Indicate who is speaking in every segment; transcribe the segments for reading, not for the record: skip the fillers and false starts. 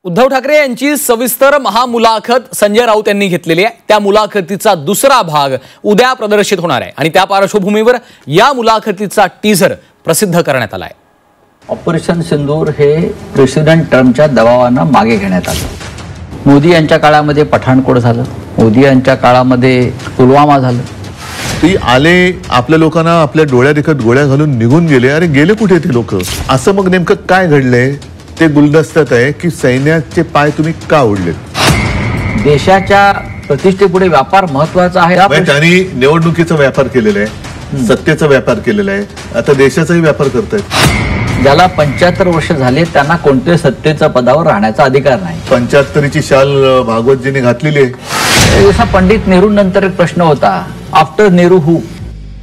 Speaker 1: उद्धव ठाकरे यांची सविस्तर महामुलाखत संजय राऊत यांनी घेतलेली आहे। त्या मुलाखतीचा दुसरा भाग उद्या प्रदर्शित होणार आहे आणि त्या पार्श्वभूमीवर या मुलाखतीचा टीझर प्रसिद्ध करण्यात आला आहे।
Speaker 2: ऑपरेशन सिंदूर हे प्रेसिडेंट ट्रम्पच्या दबावानं मागे घेण्यात आलं। मोदी यांच्या काळामध्ये पठाणकोट झालं, मोदी यांच्या काळामध्ये पुलवामा झालं।
Speaker 3: ती आले, आपल्या लोकांना आपल्या डोळ्यादेखत गोळ्या घालून निघून गेले। अरे गेले कुठे ते लोक? असं मग नेमकं काय घडलंय ते गुलदस्त्यात आहे की सैन्याचे पाय तुम्ही का ओढले?
Speaker 2: देशाच्या प्रतिष्ठेपुढे व्यापार महत्वाचा आहे।
Speaker 3: त्यांनी निवडणुकीचा व्यापार केलेला आहे, सत्तेचा व्यापार केलेला आहे, आता देशाचाही व्यापार करतायत।
Speaker 2: ज्याला 75 वर्ष झाले त्यांना कोणत्याही सत्तेच्या पदावर राहण्याचा अधिकार नाही।
Speaker 3: 75ची शाल भागवतजींनी घातलेली आहे।
Speaker 2: जसा पंडित नेहरू नंतर एक प्रश्न होता, आफ्टर नेहरू हू?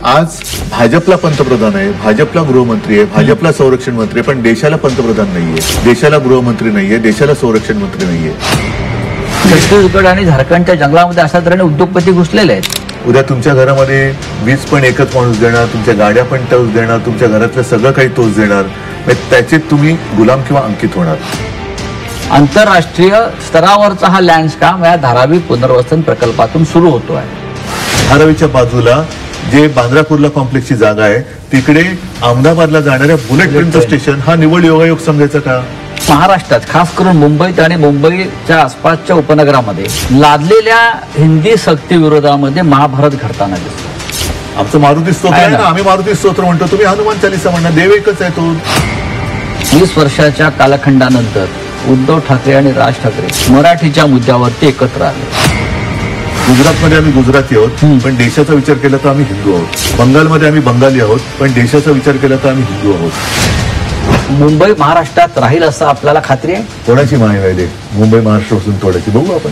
Speaker 3: आज भाजपला पंतप्रधान आहे, भाजपला गृहमंत्री आहे, भाजपला संरक्षण मंत्री आहे, पण देशाला पंतप्रधान नाहीये, देशाला गृहमंत्री नाहीये, देशाला संरक्षण मंत्री नाहीये।
Speaker 2: छत्तीसगड आणि झारखंडच्या जंगलामध्ये अशा तऱ्हेने उद्योगपती घुसलेले आहेत।
Speaker 3: उद्या तुमच्या घरामध्ये वीज पण एकच माणूस देणार, तुमच्या गाड्या पण तोच देणार, तुमच्या घरातलं सगळं काही तोच देणार, त्याचे तुम्ही गुलाम किंवा अंकित होणार।
Speaker 2: आंतरराष्ट्रीय स्तरावरचा हा लँडस्केप या धारावी पुनर्वसन प्रकल्पातून सुरू होतो आहे।
Speaker 3: धारावीच्या बाजूला जे बांद्रा कुर्ला कॉम्प्लेक्सची जागा आहे तिकडे अहमदाबादला जाणाऱ्या बुलेट ट्रेनचं स्टेशन हा निवड योगायोग समजायचा का?
Speaker 2: महाराष्ट्रात खास करून मुंबईत आणि मुंबईच्या आसपासच्या उपनगरामध्ये लादलेल्या हिंदी सक्ती विरोधामध्ये महाभारत घडताना दिसतो।
Speaker 3: आमचं मारुती स्तोत्र आहे ना, आम्ही मारुती स्तोत्र म्हणतो, तुम्ही हनुमान चालीसा म्हणणार, देव एकच आहे तो।
Speaker 2: 20 वर्षाच्या कालखंडानंतर उद्धव ठाकरे आणि राज ठाकरे मराठीच्या मुद्द्यावरती एकत्र आले।
Speaker 3: गुजरातमध्ये आम्ही गुजराती आहोत पण देशाचा विचार केला तर आम्ही हिंदू आहोत। बंगालमध्ये आम्ही बंगाली आहोत पण देशाचा विचार केला तर आम्ही हिंदू आहोत।
Speaker 2: मुंबई महाराष्ट्रात राहील असं आपल्याला खात्री आहे?
Speaker 3: कोणाची माहिती आहे? मुंबई महाराष्ट्रापासून तोडायची, बघू आपण।